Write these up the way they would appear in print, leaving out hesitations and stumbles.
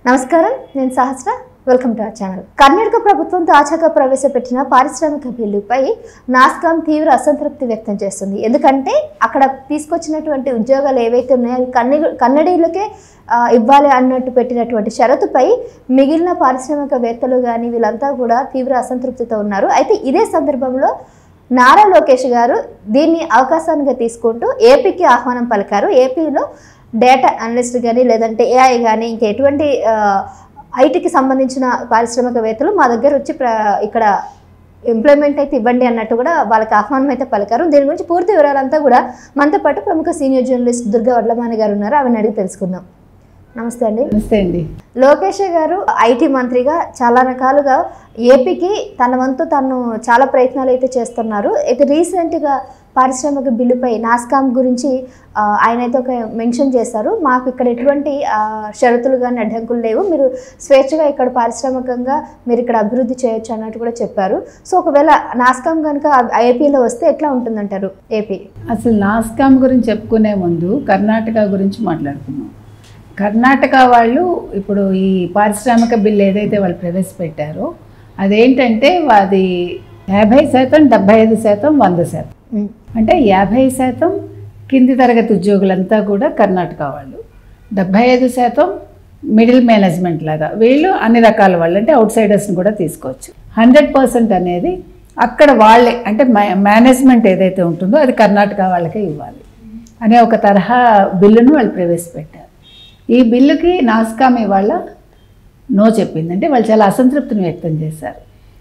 నమస్కారం, నేను Sahasra. Welcome to our channel. Karnataka ప్రభుత్వం తాజాగా ప్రవేశపెట్టిన పారిశ్రామిక బిల్లుపై నాస్కాం తీవ్ర అసంతృప్తి వ్యక్తం చేస్తుంది. ఎందుకంటే అక్కడ తీసుకొచ్చినటువంటి ఉద్యోగాలు ఏవైతే ఉన్నాయో అవి కన్నడీలకే ఇవ్వాలి అన్నట్టు పెట్టినటువంటి షరతుపై మిగిలిన పారిశ్రామికవేత్తలు కానీ వీళ్ళంతా కూడా తీవ్ర అసంతృప్తితో ఉన్నారు. అయితే ఇదే సందర్భంలో నారా లోకేష్ గారు దీన్ని అవకాశానికి తీసుకుంటూ ఏపీకి ఆహ్వానం పలికారు. ఏపీలో డేటా అనలిస్ట్ కానీ లేదంటే ఏఐ కానీ ఇంకా ఎటువంటి ఐటీకి సంబంధించిన పారిశ్రామికవేత్తలు మా దగ్గర వచ్చి ఇక్కడ ఇంప్లిమెంట్ అయితే ఇవ్వండి అన్నట్టు కూడా వాళ్ళకి ఆహ్వానం అయితే పలికారు. దీని గురించి పూర్తి వివరాలంతా కూడా మనతో పాటు ప్రముఖ సీనియర్ జర్నలిస్ట్ దుర్గా వడ్లమాని గారు ఉన్నారు. ఆవిడని అడిగి తెలుసుకుందాం. నమస్తే అండి. నమస్తే అండి. లోకేష్ గారు ఐటీ మంత్రిగా చాలా రకాలుగా ఏపీకి తన వంతు తను చాలా ప్రయత్నాలు అయితే చేస్తున్నారు. అయితే రీసెంట్గా పారిశ్రామిక బిల్లుపై నాస్కాం గురించి ఆయన అయితే ఒక మెన్షన్ చేశారు. మాకు ఇక్కడ ఎటువంటి షరతులు కానీ అడ్డంకులు లేవు, మీరు స్వేచ్ఛగా ఇక్కడ పారిశ్రామికంగా మీరు ఇక్కడ అభివృద్ధి చేయొచ్చు అన్నట్టు కూడా చెప్పారు. సో ఒకవేళ నాస్కాం కనుక ఏపీలో వస్తే ఎట్లా ఉంటుందంటారు ఏపీ? అసలు నాస్కాం గురించి చెప్పుకునే ముందు కర్ణాటక గురించి మాట్లాడుకున్నాం. కర్ణాటక వాళ్ళు ఇప్పుడు ఈ పారిశ్రామిక బిల్లు ఏదైతే వాళ్ళు ప్రవేశపెట్టారో అదేంటంటే అది 50%, 75%, 100%. అంటే 50% కింది తరగతి ఉద్యోగులంతా కూడా కర్ణాటక వాళ్ళు, 75% మిడిల్ మేనేజ్మెంట్ లాగా వీళ్ళు అన్ని రకాల వాళ్ళు అంటే అవుట్ సైడర్స్ని కూడా తీసుకోవచ్చు. 100% అనేది అక్కడ వాళ్ళే అంటే మేనేజ్మెంట్ ఏదైతే ఉంటుందో అది కర్ణాటక వాళ్ళకే ఇవ్వాలి అనే ఒక తరహా బిల్లును వాళ్ళు ప్రవేశపెట్టారు. ఈ బిల్లుకి నాస్కాం ఇవాళ నో చెప్పింది. అంటే వాళ్ళు చాలా అసంతృప్తిని వ్యక్తం చేశారు.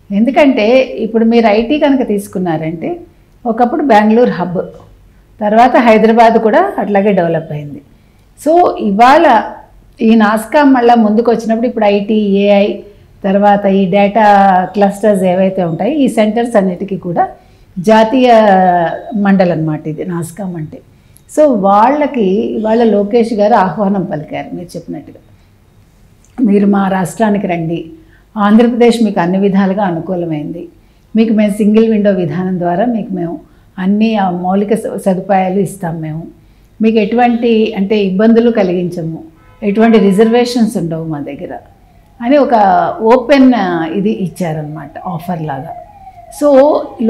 ఎందుకంటే ఇప్పుడు మీరు ఐటీ కనుక తీసుకున్నారంటే ఒకప్పుడు బెంగళూరు హబ్, తర్వాత హైదరాబాద్ కూడా అట్లాగే డెవలప్ అయింది. సో ఇవాళ ఈ నాస్కాం మళ్ళీ ముందుకు వచ్చినప్పుడు ఇప్పుడు ఐటీ, ఏఐ, తర్వాత ఈ డేటా క్లస్టర్స్ ఏవైతే ఉంటాయి ఈ సెంటర్స్ అన్నిటికీ కూడా జాతీయ మండలి అన్నమాట ఇది నాస్కాం అంటే. సో వాళ్ళకి ఇవాళ లోకేష్ గారు ఆహ్వానం పలికారు. మీరు చెప్పినట్టుగా మీరు మా రాష్ట్రానికి రండి, ఆంధ్రప్రదేశ్ మీకు అన్ని విధాలుగా అనుకూలమైంది, మీకు మేము సింగిల్ విండో విధానం ద్వారా మేము అన్ని మౌలిక సదుపాయాలు ఇస్తాం, మీకు ఎటువంటి అంటే ఇబ్బందులు కలిగించము, ఎటువంటి రిజర్వేషన్స్ ఉండవు మా దగ్గర అని ఒక ఓపెన్ ఇది ఇచ్చారనమాట ఆఫర్ లాగా. సో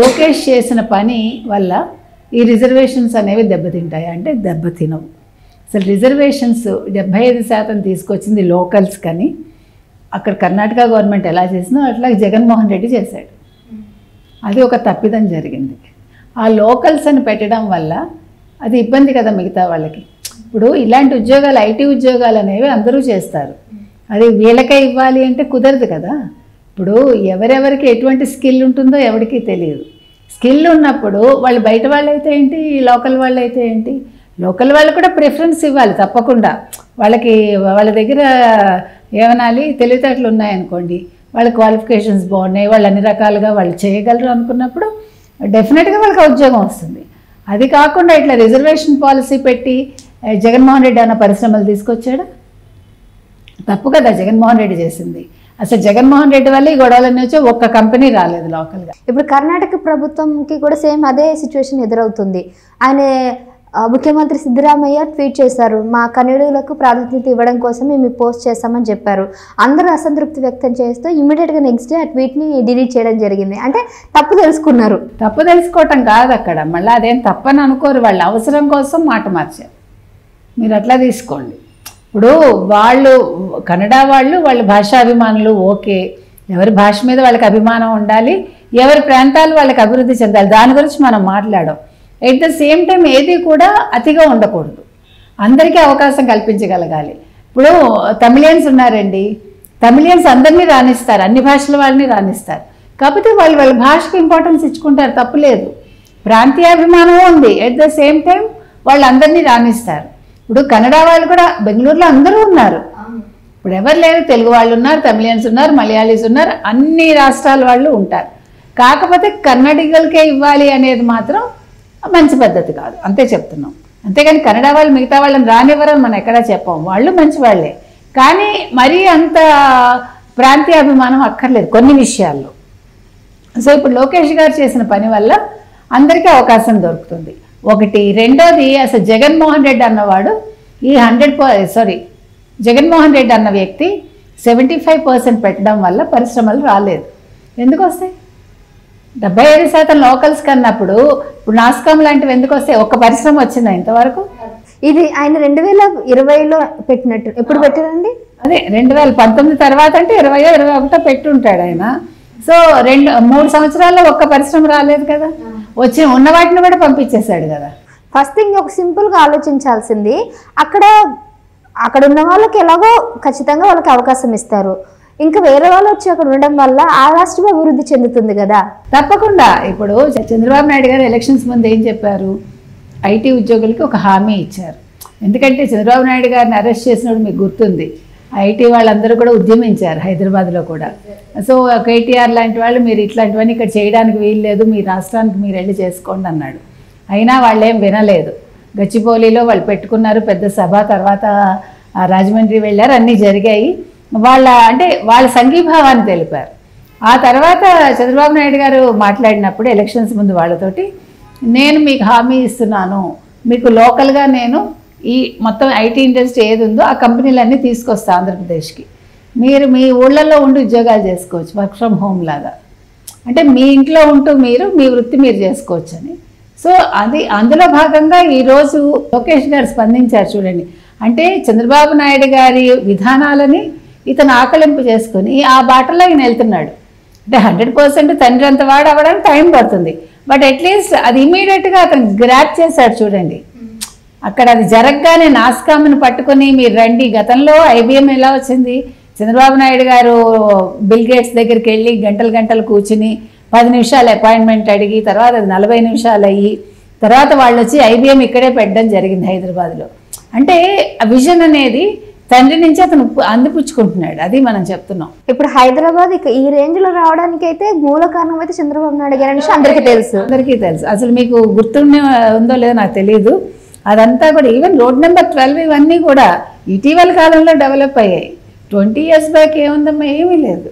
లోకేష్ చేసిన పని వల్ల ఈ రిజర్వేషన్స్ అనేవి దెబ్బతింటాయి అంటే దెబ్బతినవు. అసలు రిజర్వేషన్స్ 75% తీసుకొచ్చింది లోకల్స్ కానీ అక్కడ కర్ణాటక గవర్నమెంట్ ఎలా చేసిందో అట్లా జగన్మోహన్ రెడ్డి చేశాడు. అది ఒక తప్పిదం జరిగింది. ఆ లోకల్స్ అని పెట్టడం వల్ల అది ఇబ్బంది కదా మిగతా వాళ్ళకి. ఇప్పుడు ఇలాంటి ఉద్యోగాలు ఐటీ ఉద్యోగాలు అనేవి అందరూ చేస్తారు, అది వీళ్ళకే ఇవ్వాలి అంటే కుదరదు కదా. ఇప్పుడు ఎవరెవరికి ఎటువంటి స్కిల్ ఉంటుందో ఎవరికి తెలియదు. స్కిల్ ఉన్నప్పుడు వాళ్ళు బయట వాళ్ళు అయితే ఏంటి, లోకల్ వాళ్ళు అయితే ఏంటి, లోకల్ వాళ్ళు కూడా ప్రిఫరెన్స్ ఇవ్వాలి తప్పకుండా. వాళ్ళకి వాళ్ళ దగ్గర ఏమనాలి తెలివితేటలు ఉన్నాయనుకోండి, వాళ్ళ క్వాలిఫికేషన్స్ బాగున్నాయి, వాళ్ళు అన్ని రకాలుగా వాళ్ళు చేయగలరు అనుకున్నప్పుడు డెఫినెట్గా వాళ్ళకి ఉద్యోగం వస్తుంది. అది కాకుండా ఇట్లా రిజర్వేషన్ పాలసీ పెట్టి జగన్మోహన్ రెడ్డి అన్న పరిశ్రమలు తీసుకొచ్చాడు, తప్పు కదా జగన్మోహన్ రెడ్డి చేసింది. అసలు జగన్మోహన్ రెడ్డి వల్ల ఈ గొడవలన్నీ వచ్చి ఒక్క కంపెనీ రాలేదు లోకల్గా. ఇప్పుడు కర్ణాటక ప్రభుత్వంకి కూడా సేమ్ అదే సిచ్యువేషన్ ఎదురవుతుంది. ఆయన ముఖ్యమంత్రి సిద్ధరామయ్య ట్వీట్ చేశారు, మా కన్నడీయులకు ప్రాధాన్యత ఇవ్వడం కోసం మేము పోస్ట్ చేస్తామని చెప్పారు. అందరూ అసంతృప్తి వ్యక్తం చేస్తూ ఇమీడియట్గా నెక్స్ట్ డే ఆ ట్వీట్ని డిలీట్ చేయడం జరిగింది. అంటే తప్పు తెలుసుకున్నారు. తప్పు తెలుసుకోవటం కాదు అక్కడ, మళ్ళీ అదేం తప్పని అనుకోరు, వాళ్ళ అవసరం కోసం మాట మార్చారు. మీరు అట్లా తీసుకోండి. ఇప్పుడు వాళ్ళు కన్నడ వాళ్ళ భాషాభిమానులు ఓకే, ఎవరి భాష మీద వాళ్ళకి అభిమానం ఉండాలి, ఎవరి ప్రాంతాలు వాళ్ళకి అభివృద్ధి చెందాలి, దాని గురించి మనం మాట్లాడాం. ఎట్ ద సేమ్ టైం ఏది కూడా అతిగా ఉండకూడదు, అందరికీ అవకాశం కల్పించగలగాలి. ఇప్పుడు తమిళియన్స్ ఉన్నారండి, తమిళియన్స్ అందరినీ రాణిస్తారు, అన్ని భాషల వాళ్ళని రాణిస్తారు, కాకపోతే వాళ్ళ భాషకు ఇంపార్టెన్స్ ఇచ్చుకుంటారు, తప్పులేదు. ప్రాంతీయాభిమానం ఉంది, ఎట్ ద సేమ్ టైం వాళ్ళు అందరినీ రాణిస్తారు. ఇప్పుడు కన్నడ వాళ్ళు కూడా బెంగళూరులో అందరూ ఉన్నారు, ఇప్పుడు ఎవరు లేరు, తెలుగు వాళ్ళు ఉన్నారు, తమిళియన్స్ ఉన్నారు, మలయాళీస్ ఉన్నారు, అన్ని రాష్ట్రాల వాళ్ళు ఉంటారు. కాకపోతే కన్నడిగలకే ఇవ్వాలి అనేది మాత్రం మంచి పద్ధతి కాదు, అంతే చెప్తున్నాం. అంతేగాని కన్నడ వాళ్ళు మిగతా వాళ్ళని రానివ్వరని మనం ఎక్కడా చెప్పాం, వాళ్ళు మంచి వాళ్ళే. కానీ మరీ అంత ప్రాంతీయ అభిమానం అక్కర్లేదు కొన్ని విషయాల్లో. సో ఇప్పుడు లోకేష్ గారు చేసిన పని వల్ల అందరికీ అవకాశం దొరుకుతుంది. ఒకటి. రెండోది, అసలు జగన్మోహన్ రెడ్డి అన్నవాడు ఈ జగన్మోహన్ రెడ్డి అన్న వ్యక్తి 75% పెట్టడం వల్ల పరిశ్రమలు రాలేదు. ఎందుకు వస్తాయి? 75% లోకల్స్ కన్నప్పుడు ఇప్పుడు నాస్కామ్ లాంటివి ఎందుకు వస్తాయి? ఒక్క పరిశ్రమ వచ్చిందా ఇంతవరకు? ఇది ఆయన 2020లో పెట్టినట్టు. ఎప్పుడు పెట్టారండి? అదే 2019 తర్వాత అంటే 2021 పెట్టుంటాడు ఆయన. సో 3 సంవత్సరాల్లో ఒక్క పరిశ్రమ రాలేదు కదా. ఉన్న వాటిని కూడా పంపించేశాడు కదా. ఫస్ట్ థింగ్ ఒక సింపుల్గా ఆలోచించాల్సింది, అక్కడ ఉన్న వాళ్ళకి ఎలాగో ఖచ్చితంగా వాళ్ళకి అవకాశం ఇస్తారు. ఇంకా వేరే వాళ్ళు వచ్చి అక్కడ ఉండడం వల్ల ఆ రాష్ట్రం అభివృద్ధి చెందుతుంది కదా. తప్పకుండా. ఇప్పుడు చంద్రబాబు నాయుడు గారు ఎలక్షన్స్ ముందు ఏం చెప్పారు? ఐటీ ఉద్యోగులకి ఒక హామీ ఇచ్చారు. ఎందుకంటే చంద్రబాబు నాయుడు గారిని అరెస్ట్ చేసినప్పుడు మీకు గుర్తుంది, ఐటీ వాళ్ళందరూ కూడా ఉద్యమించారు హైదరాబాద్లో కూడా. సో కేటీఆర్ లాంటి వాళ్ళు మీరు ఇట్లాంటివన్నీ ఇక్కడ చేయడానికి వీల్లేదు, మీ రాష్ట్రానికి మీరు వెళ్ళి చేసుకోండి అన్నాడు. అయినా వాళ్ళు ఏం వినలేదు. గచ్చిబౌలిలో వాళ్ళు పెట్టుకున్నారు పెద్ద సభ, తర్వాత రాజమండ్రి వెళ్ళారు, అన్నీ జరిగాయి. వాళ్ళ సంఘీభావాన్ని తెలిపారు. ఆ తర్వాత చంద్రబాబు నాయుడు గారు మాట్లాడినప్పుడు ఎలక్షన్స్ ముందు వాళ్ళతోటి, నేను మీకు హామీ ఇస్తున్నాను, మీకు లోకల్గా నేను ఈ మొత్తం ఐటీ ఇండస్ట్రీ ఏది ఉందో ఆ కంపెనీలన్నీ తీసుకొస్తా ఆంధ్రప్రదేశ్కి, మీరు మీ ఊళ్ళల్లో ఉండి ఉద్యోగాలు చేసుకోవచ్చు, వర్క్ ఫ్రమ్ హోమ్ లాగా. అంటే మీ ఇంట్లో ఉంటూ మీరు మీ వృత్తి మీరు చేసుకోవచ్చు అని. సో అందులో భాగంగా ఈరోజు లోకేష్ గారు స్పందించారు చూడండి. అంటే చంద్రబాబు నాయుడు గారి విధానాలని ఇతను ఆకలింపు చేసుకొని ఆ బాటలో ఈయన వెళ్తున్నాడు. అంటే 100% తండ్రి అంత వాడు అవ్వడానికి టైం పడుతుంది, బట్ అట్లీస్ట్ అది ఇమీడియట్గా అతను గ్రాప్ చేశాడు చూడండి. అక్కడ అది జరగగానే నాస్కామ్ని పట్టుకొని మీరు రండి. గతంలో IBM ఎలా వచ్చింది? చంద్రబాబు నాయుడు గారు బిల్ గేట్స్ దగ్గరికి వెళ్ళి గంటలు కూర్చుని 10 నిమిషాలు అపాయింట్మెంట్ అడిగి, తర్వాత అది 40 నిమిషాలు అయ్యి, తర్వాత వాళ్ళు వచ్చి IBM ఇక్కడే పెట్టడం జరిగింది హైదరాబాద్లో. అంటే ఆ విజన్ అనేది తండ్రి నుంచి అతను అందిపుచ్చుకుంటున్నాడు. అది మనం చెప్తున్నాం. ఇప్పుడు హైదరాబాద్ ఇక ఈ రేంజ్లో రావడానికి అయితే మూల కారణం అయితే చంద్రబాబు నాయుడు గారు అనేసి అందరికీ తెలుసు. అసలు మీకు ఉందో లేదో నాకు తెలియదు. అదంతా కూడా ఈవెన్ రోడ్ నెంబర్ 12 ఇవన్నీ కూడా ఇటీవల కాలంలో డెవలప్ అయ్యాయి. 20 years బ్యాక్ ఏముందమ్మా? ఏమీ లేదు.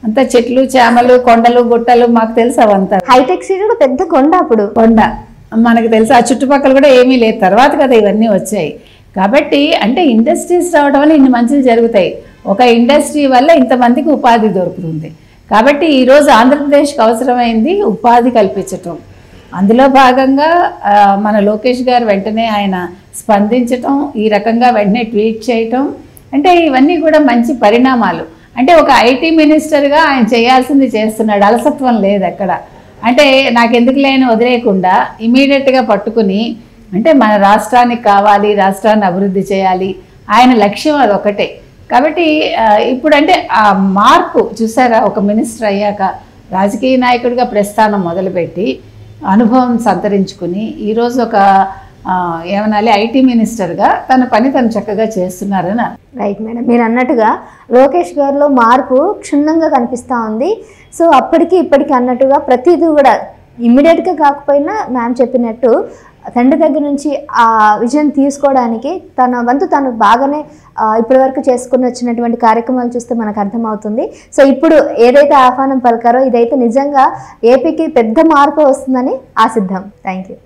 అంతా చెట్లు, చేమలు, కొండలు, గుట్టలు, మాకు తెలుసు అవంతా. హైటెక్ సిటీ కూడా పెద్ద కొండ, అప్పుడు కొండ మనకు తెలుసు. ఆ చుట్టుపక్కల కూడా ఏమీ లేదు, తర్వాత కదా ఇవన్నీ వచ్చాయి. కాబట్టి అంటే ఇండస్ట్రీస్ రావడం వల్ల ఇన్ని మంచిలు జరుగుతాయి. ఒక ఇండస్ట్రీ వల్ల ఇంతమందికి ఉపాధి దొరుకుతుంది. కాబట్టి ఈరోజు ఆంధ్రప్రదేశ్కి అవసరమైంది ఉపాధి కల్పించటం. అందులో భాగంగా మన లోకేష్ గారు వెంటనే ఆయన స్పందించటం, ఈ రకంగా వెంటనే ట్వీట్ చేయటం, అంటే ఇవన్నీ కూడా మంచి పరిణామాలు. అంటే ఒక ఐటీ మినిస్టర్గా ఆయన చేయాల్సింది చేస్తున్నాడు. అలసత్వం లేదు ఎక్కడ. అంటే నాకెందుకు లేని వదిలేయకుండా ఇమీడియట్గా పట్టుకుని, అంటే మన రాష్ట్రానికి కావాలి, రాష్ట్రాన్ని అభివృద్ధి చేయాలి, ఆయన లక్ష్యం అదొకటే. కాబట్టి ఇప్పుడు అంటే ఆ మార్పు చూసారా, ఒక మినిస్టర్ అయ్యాక రాజకీయ నాయకుడిగా ప్రస్థానం మొదలుపెట్టి అనుభవం సంతరించుకుని ఈరోజు ఒక ఏమనాలి ఐటీ మినిస్టర్గా తన పని తను చక్కగా చేస్తున్నారని. రైట్ మేడం, మీరు అన్నట్టుగా లోకేష్ గారిలో మార్పు క్షుణ్ణంగా కనిపిస్తూ ఉంది. సో అప్పటికి ఇప్పటికి అన్నట్టుగా ప్రతిదీ కూడా ఇమ్మీడియట్గా కాకపోయినా మ్యామ్ చెప్పినట్టు తండ్రి దగ్గర నుంచి ఆ విజన్ తీసుకోవడానికి తన వంతు తను బాగానే ఇప్పటివరకు చేసుకుని వచ్చినటువంటి కార్యక్రమాలు చూస్తే మనకు అర్థమవుతుంది. సో ఇప్పుడు ఏదైతే ఆహ్వానం పలికారో ఇదైతే నిజంగా ఏపీకి పెద్ద మార్పు వస్తుందని ఆశిద్దాం. Thank you.